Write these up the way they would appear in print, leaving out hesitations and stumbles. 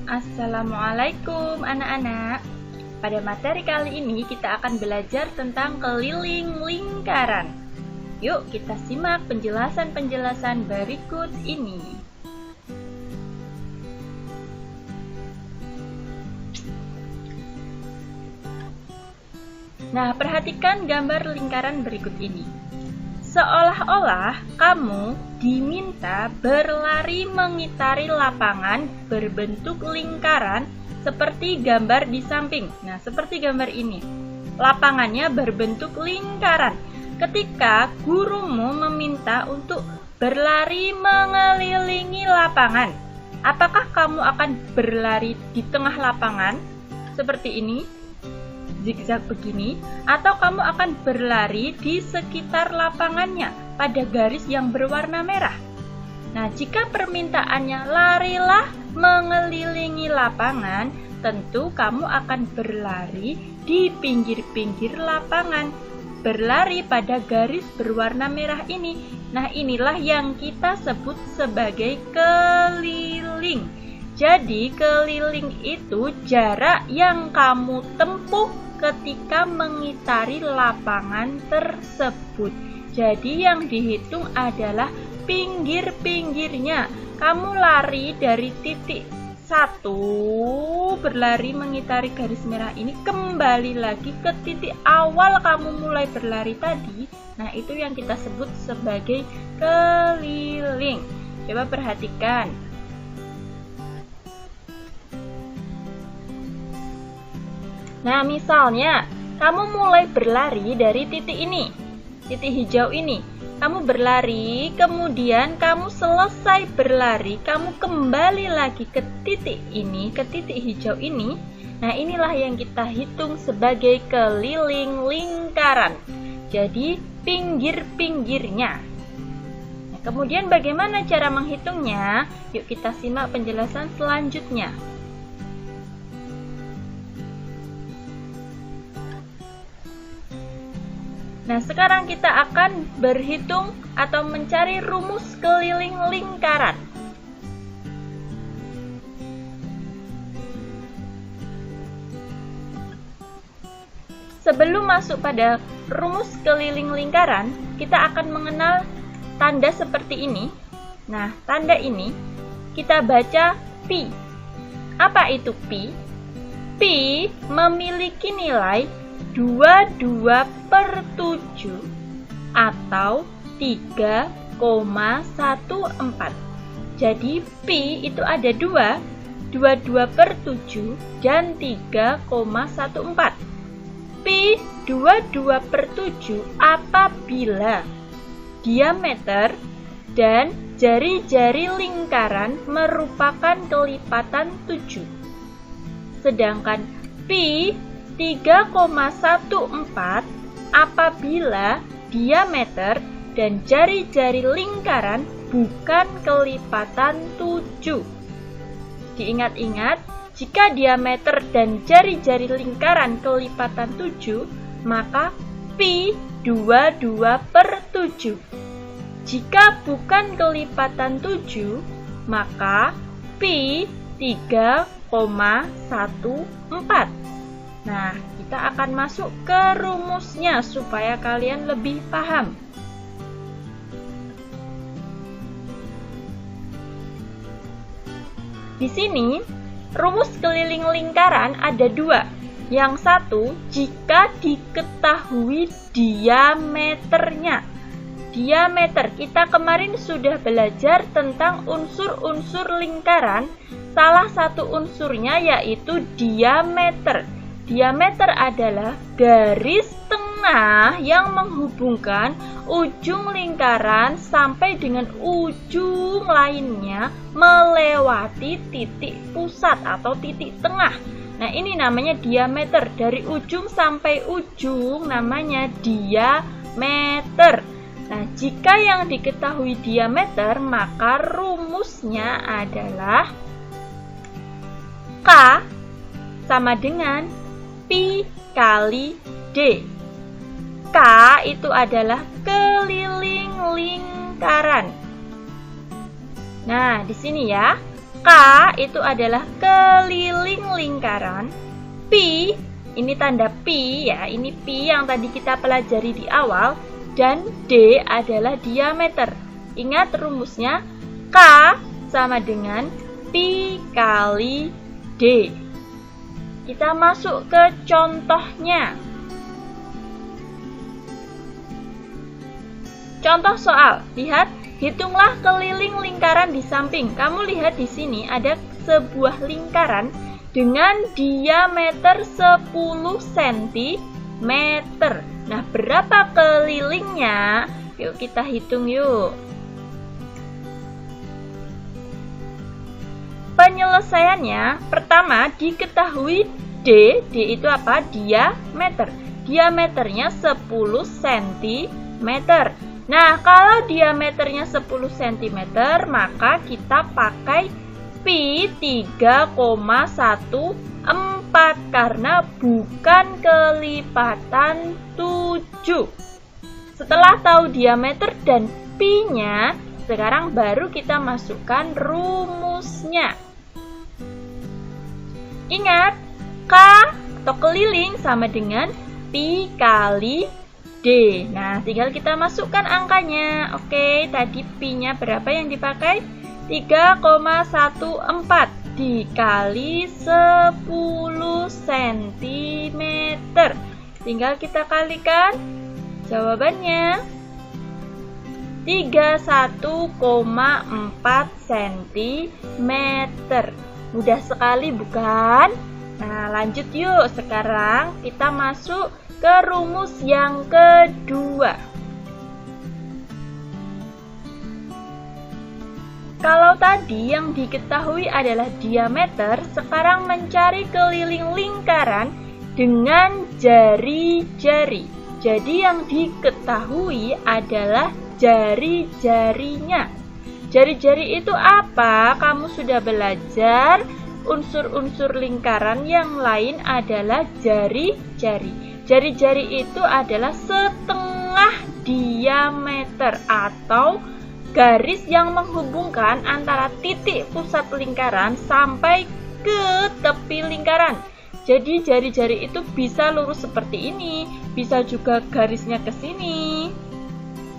Assalamualaikum anak-anak. Pada materi kali ini kita akan belajar tentang keliling lingkaran. Yuk kita simak penjelasan-penjelasan berikut ini. Nah, perhatikan gambar lingkaran berikut ini. Seolah-olah kamu diminta berlari mengitari lapangan berbentuk lingkaran seperti gambar di samping. Nah, seperti gambar ini. Lapangannya berbentuk lingkaran. Ketika gurumu meminta untuk berlari mengelilingi lapangan, apakah kamu akan berlari di tengah lapangan seperti ini? Zigzag begini, atau kamu akan berlari di sekitar lapangannya pada garis yang berwarna merah. Nah, jika permintaannya larilah mengelilingi lapangan, tentu kamu akan berlari di pinggir-pinggir lapangan, berlari pada garis berwarna merah ini. Nah, inilah yang kita sebut sebagai keliling. Jadi, keliling itu jarak yang kamu tempuh ketika mengitari lapangan tersebut. Jadi yang dihitung adalah pinggir-pinggirnya. Kamu lari dari titik 1, berlari mengitari garis merah ini, kembali lagi ke titik awal kamu mulai berlari tadi. Nah, itu yang kita sebut sebagai keliling. Coba perhatikan. Nah, misalnya, kamu mulai berlari dari titik ini, titik hijau ini. Kamu berlari, kemudian kamu selesai berlari, kamu kembali lagi ke titik ini, ke titik hijau ini. Nah, inilah yang kita hitung sebagai keliling lingkaran. Jadi, pinggir-pinggirnya. Nah, kemudian bagaimana cara menghitungnya? Yuk kita simak penjelasan selanjutnya. Nah, sekarang kita akan berhitung atau mencari rumus keliling lingkaran. Sebelum masuk pada rumus keliling lingkaran, kita akan mengenal tanda seperti ini. Nah, tanda ini kita baca pi. Apa itu pi? Pi memiliki nilai 22/7 atau 3,14. Jadi pi itu ada 22/7 dan 3,14. Pi 22/7 apabila diameter dan jari-jari lingkaran merupakan kelipatan 7. Sedangkan pi 3,14 apabila diameter dan jari-jari lingkaran bukan kelipatan 7. Diingat-ingat, jika diameter dan jari-jari lingkaran kelipatan 7, maka pi 22/7. Jika bukan kelipatan 7, maka pi 3,14. Nah, kita akan masuk ke rumusnya supaya kalian lebih paham. Di sini, rumus keliling lingkaran ada 2. Yang satu, jika diketahui diameternya. Diameter, kita kemarin sudah belajar tentang unsur-unsur lingkaran. Salah satu unsurnya yaitu diameter. Diameter adalah garis tengah yang menghubungkan ujung lingkaran sampai dengan ujung lainnya melewati titik pusat atau titik tengah. Nah, ini namanya diameter. Dari ujung sampai ujung namanya diameter. Nah, jika yang diketahui diameter, maka rumusnya adalah K sama dengan pi kali D. K itu adalah keliling lingkaran. Nah, di sini ya, K itu adalah keliling lingkaran. Pi, ini tanda pi ya, ini pi yang tadi kita pelajari di awal. Dan D adalah diameter. Ingat rumusnya, K sama dengan pi kali D. Kita masuk ke contohnya. Contoh soal, lihat, hitunglah keliling lingkaran di samping. Kamu lihat di sini ada sebuah lingkaran dengan diameter 10 cm. Nah, berapa kelilingnya? Yuk kita hitung yuk. Penyelesaiannya, pertama diketahui D itu apa? Diameter. Diameternya 10 cm. Nah, kalau diameternya 10 cm, maka kita pakai pi 3,14 karena bukan kelipatan 7. Setelah tahu diameter dan pi-nya, sekarang baru kita masukkan rumusnya. Ingat, K atau keliling sama dengan pi kali D. Nah, tinggal kita masukkan angkanya. Oke, tadi pi-nya berapa yang dipakai? 3,14 dikali 10 cm. Tinggal kita kalikan. Jawabannya 31,4 cm. Mudah sekali bukan? Nah, lanjut yuk. Sekarang kita masuk ke rumus yang kedua. Kalau tadi yang diketahui adalah diameter, sekarang mencari keliling lingkaran dengan jari-jari. Jadi yang diketahui adalah jari-jarinya. Jari-jari itu apa? Kamu sudah belajar unsur-unsur lingkaran yang lain adalah jari-jari. Jari-jari itu adalah setengah diameter atau garis yang menghubungkan antara titik pusat lingkaran sampai ke tepi lingkaran. Jadi jari-jari itu bisa lurus seperti ini, bisa juga garisnya ke sini.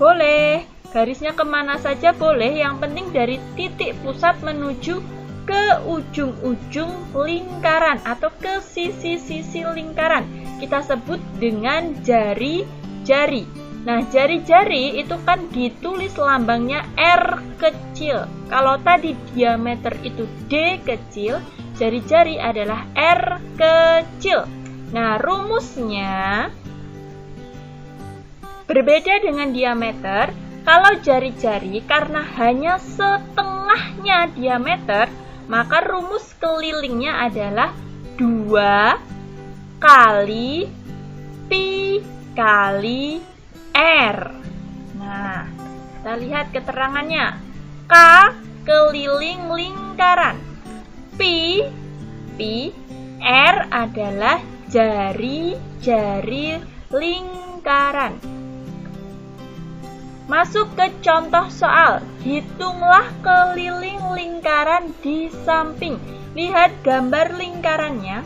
Boleh, garisnya kemana saja boleh, yang penting dari titik pusat menuju ke ujung-ujung lingkaran atau ke sisi-sisi lingkaran. Kita sebut dengan jari-jari. Nah, jari-jari itu kan ditulis lambangnya R kecil. Kalau tadi diameter itu D kecil, jari-jari adalah R kecil. Nah, rumusnya berbeda dengan diameter. Kalau jari-jari karena hanya setengahnya diameter, maka rumus kelilingnya adalah 2 kali pi kali R. Nah, kita lihat keterangannya. K keliling lingkaran. Pi R adalah jari-jari lingkaran. Masuk ke contoh soal. Hitunglah keliling lingkaran di samping. Lihat gambar lingkarannya.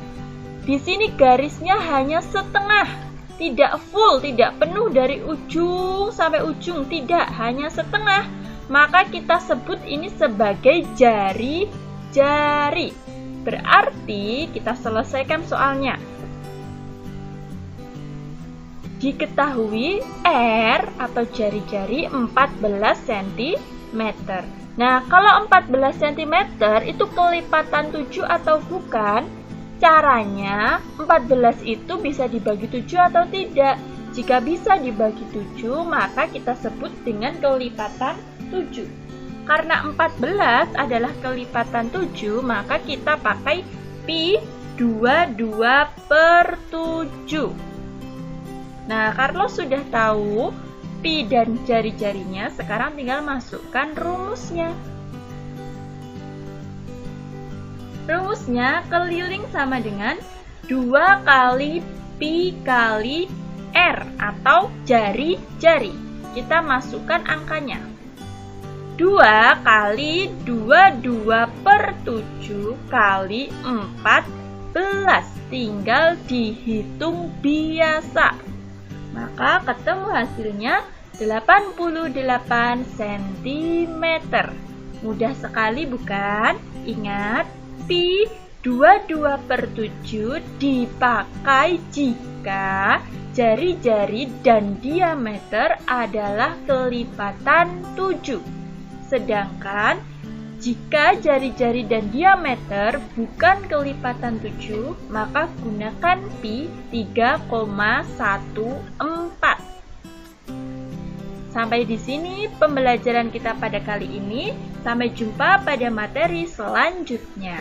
Di sini garisnya hanya setengah. Tidak full, tidak penuh dari ujung sampai ujung. Tidak, hanya setengah. Maka kita sebut ini sebagai jari-jari. Berarti kita selesaikan soalnya. Diketahui R atau jari-jari 14 cm. Nah, kalau 14 cm itu kelipatan 7 atau bukan? Caranya 14 itu bisa dibagi 7 atau tidak. Jika bisa dibagi 7, maka kita sebut dengan kelipatan 7. Karena 14 adalah kelipatan 7, maka kita pakai pi 22/7. Nah, Carlos sudah tahu pi dan jari-jarinya, sekarang tinggal masukkan rumusnya. Rumusnya keliling sama dengan 2 kali pi kali R atau jari-jari. Kita masukkan angkanya. 2 kali 22 per 7 kali 14. Tinggal dihitung biasa. Maka ketemu hasilnya 88 cm. Mudah sekali bukan? Ingat, pi 22 per 7 dipakai jika jari-jari dan diameter adalah kelipatan 7. Sedangkan jika jari-jari dan diameter bukan kelipatan 7, maka gunakan pi 3,14. Sampai di sini pembelajaran kita pada kali ini. Sampai jumpa pada materi selanjutnya.